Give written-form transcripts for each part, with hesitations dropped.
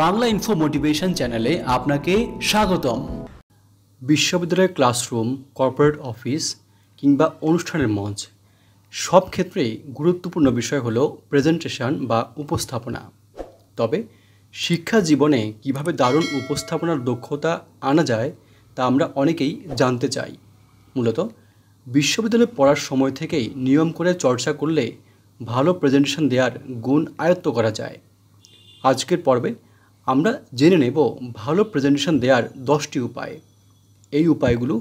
Bangla info motivation চ্যানেলে আপনাকে স্বাগতম। বিশ্ববিদ্যালয়ের ক্লাসরুম, কর্পোরেট অফিস কিংবা অনুষ্ঠানের মঞ্চ সব ক্ষেত্রেই গুরুত্বপূর্ণ বিষয় হলো প্রেজেন্টেশন বা উপস্থাপনা। তবে শিক্ষা জীবনে কিভাবে দারুণ উপস্থাপনার দক্ষতা আনা যায় তা আমরা অনেকেই জানতে চাই। মূলত বিশ্ববিদ্যালয়ে পড়ার সময় থেকেই নিয়ম করে চর্চা করলে ভালো প্রেজেন্টেশন দেওয়ার গুণ আয়ত্ত করা যায়। আজকের পর্বে আমরা জেনে নেব ভালো প্রেজেন্টেশন দেওয়ার 10টি উপায়। এই উপায়গুলো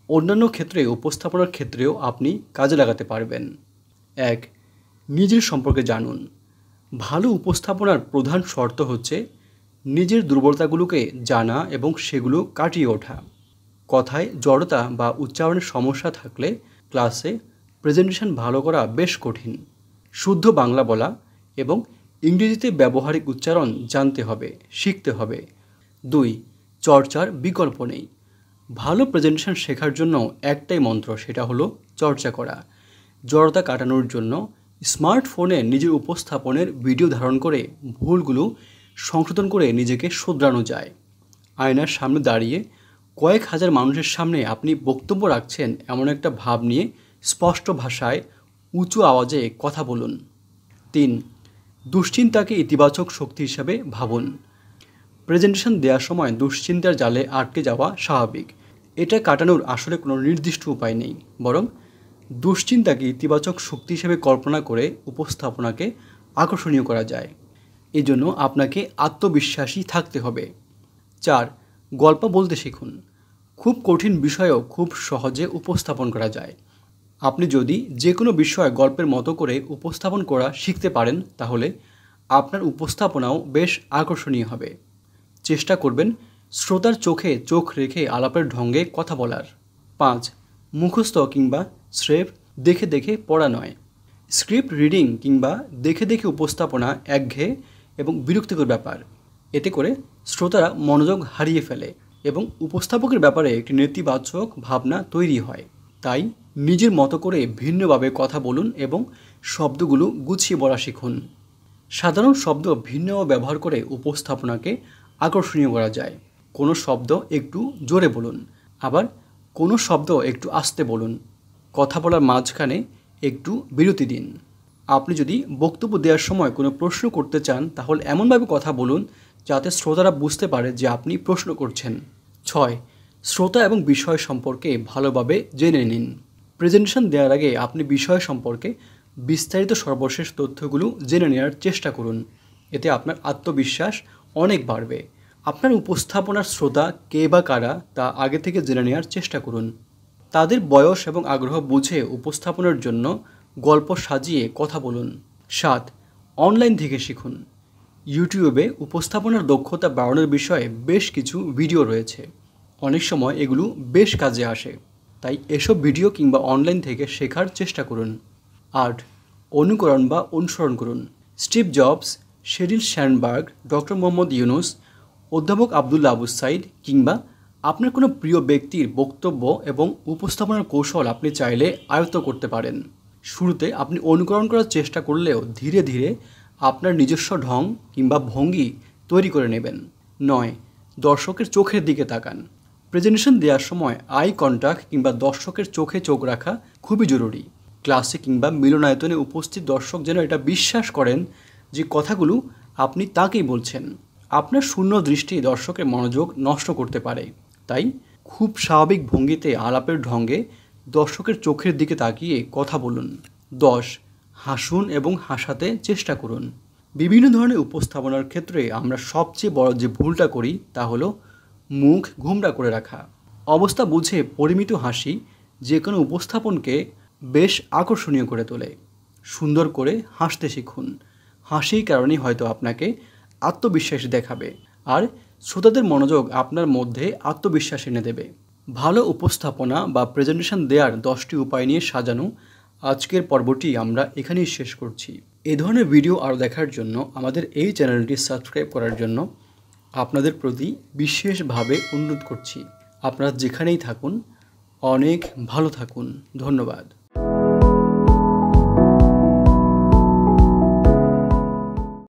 অন্যান্য ক্ষেত্রে উপস্থাপনার ক্ষেত্রেও আপনি কাজে লাগাতে পারবেন। 1. নিজের সম্পর্কে জানুন। ভালো উপস্থাপনার প্রধান শর্ত হচ্ছে নিজের দুর্বলতাগুলোকে জানা এবং সেগুলো কাটিয়ে ওঠা। কথায় জড়তা বা উচ্চারণের সমস্যা থাকলে ক্লাসে প্রেজেন্টেশন ভালো করা বেশ কঠিন। শুদ্ধ বাংলা বলা এবং ইংরেজিতে ব্যবহারিক উচ্চারণ জানতে হবে, শিখতে হবে। 2. চর্চার বিকল্প নেই। ভালো প্রেজেন্টেশন শেখার জন্য একটাই মন্ত্র, সেটা হলো চর্চা করা। জড়তা কাটানোর জন্য স্মার্টফোনে নিজের উপস্থাপনের ভিডিও ধারণ করে ভুলগুলো সংশোধন করে নিজেকে শুধরানো যায়। আয়নার সামনে দাঁড়িয়ে কয়েক হাজার মানুষের সামনে আপনি বক্তব্য রাখছেন এমন একটা ভাব নিয়ে স্পষ্ট ভাষায় উঁচু আওয়াজে কথা বলুন। 3. দুশ্চিন্তাকে ইতিবাচক শক্তি হিসাবে ভাবুন। প্রেজেন্টেশন দেওয়ার সময় দুশ্চিন্তার জালে আটকে যাওয়া স্বাভাবিক। এটা কাটানোর আসলে কোনো নির্দিষ্ট উপায় নেই, বরং দুশ্চিন্তাকে ইতিবাচক শক্তি হিসেবে কল্পনা করে উপস্থাপনাকে আকর্ষণীয় করা যায়। এই জন্য আপনাকে আত্মবিশ্বাসী থাকতে হবে। 4. গল্প বলতে শিখুন। খুব কঠিন বিষয়েও খুব সহজে উপস্থাপন করা যায়। আপনি যদি যে কোনো বিষয় গল্পের মতো করে উপস্থাপন করা শিখতে পারেন তাহলে আপনার উপস্থাপনাও বেশ আকর্ষণীয় হবে। চেষ্টা করবেন শ্রোতার চোখে চোখ রেখে আলাপের ঢঙ্গে কথা বলার। 5. মুখস্থ কিংবা স্রেফ দেখে দেখে পড়া নয়। স্ক্রিপ্ট রিডিং কিংবা দেখে দেখে উপস্থাপনা একঘেয়ে এবং বিরক্তিকর ব্যাপার। এতে করে শ্রোতারা মনোযোগ হারিয়ে ফেলে এবং উপস্থাপকের ব্যাপারে একটি নেতিবাচক ভাবনা তৈরি হয়। তাই নিজের মতো করে ভিন্নভাবে কথা বলুন এবং শব্দগুলো গুছিয়ে বলা শিখুন। সাধারণ শব্দ ভিন্নভাবে ব্যবহার করে উপস্থাপনাকে আকর্ষণীয় করা যায়। কোনো শব্দ একটু জোরে বলুন, আবার কোনো শব্দ একটু আস্তে বলুন। কথা বলার মাঝখানে একটু বিরতি দিন। আপনি যদি বক্তব্য দেওয়ার সময় কোনো প্রশ্ন করতে চান তাহলে এমনভাবে কথা বলুন যাতে শ্রোতারা বুঝতে পারে যে আপনি প্রশ্ন করছেন। 6. শ্রোতা এবং বিষয় সম্পর্কে ভালোভাবে জেনে নিন। প্রেজেন্টেশন দেওয়ার আগে আপনি বিষয় সম্পর্কে বিস্তারিত সর্বশেষ তথ্যগুলো জেনে নেওয়ার চেষ্টা করুন। এতে আপনার আত্মবিশ্বাস অনেক বাড়বে। আপনার উপস্থাপনার শ্রোতা কে বা কারা তা আগে থেকে জেনে নেওয়ার চেষ্টা করুন। তাদের বয়স এবং আগ্রহ বুঝে উপস্থাপনার জন্য গল্প সাজিয়ে কথা বলুন। 7. অনলাইন থেকে শিখুন। ইউটিউবে উপস্থাপনার দক্ষতা বাড়ানোর বিষয়ে বেশ কিছু ভিডিও রয়েছে। অনেক সময় এগুলো বেশ কাজে আসে, তাই এসব ভিডিও কিংবা অনলাইন থেকে শেখার চেষ্টা করুন। 8. অনুকরণ বা অনুসরণ করুন। Steve Jobs, Sheryl Sandberg, doctor Mohammad Yunus, অধ্যাপক আবদুল্লাহ আবু সাইদ কিংবা আপনার কোনো প্রিয় ব্যক্তির বক্তব্য এবং উপস্থাপনার কৌশল আপনি চাইলে আয়ত্ত করতে পারেন। শুরুতে আপনি অনুকরণ করার চেষ্টা করলেও ধীরে ধীরে আপনার নিজস্ব ঢং কিংবা ভঙ্গি তৈরি করে নেবেন। 9. দর্শকের চোখের দিকে তাকান। প্রেজেন্টেশন দেওয়ার সময় আই কন্ট্যাক্ট কিংবা দর্শকের চোখে চোখ রাখা খুবই জরুরি। ক্লাসে কিংবা মিলনায়তনে উপস্থিত দর্শক যেন এটা বিশ্বাস করেন যে কথাগুলো আপনি তাকেই বলছেন। আপনার শূন্য দৃষ্টি দর্শকের মনোযোগ নষ্ট করতে পারে, তাই খুব স্বাভাবিক ভঙ্গিতে আলাপের ঢঙ্গে দর্শকের চোখের দিকে তাকিয়ে কথা বলুন। 10. হাসুন এবং হাসাতে চেষ্টা করুন। বিভিন্ন ধরনের উপস্থাপনার ক্ষেত্রে আমরা সবচেয়ে বড় যে ভুলটা করি তা হলো মুখ ঘুমরা করে রাখা। অবস্থা বুঝে পরিমিত হাসি যে কোনো উপস্থাপনকে বেশ আকর্ষণীয় করে তোলে। সুন্দর করে হাসতে শিখুন। হাসির কারণেই হয়তো আপনাকে আত্মবিশ্বাসী দেখাবে আর শ্রোতাদের মনোযোগ আপনার মধ্যে আত্মবিশ্বাস এনে দেবে। ভালো উপস্থাপনা বা প্রেজেন্টেশন দেওয়ার 10টি উপায় নিয়ে সাজানো আজকের পর্বটি আমরা এখানেই শেষ করছি। এ ধরনের ভিডিও আরও দেখার জন্য আমাদের এই চ্যানেলটি সাবস্ক্রাইব করার জন্য আপনাদের প্রতি বিশেষভাবে অনুরোধ করছি। আপনারা যেখানেই থাকুন অনেক ভালো থাকুন। ধন্যবাদ।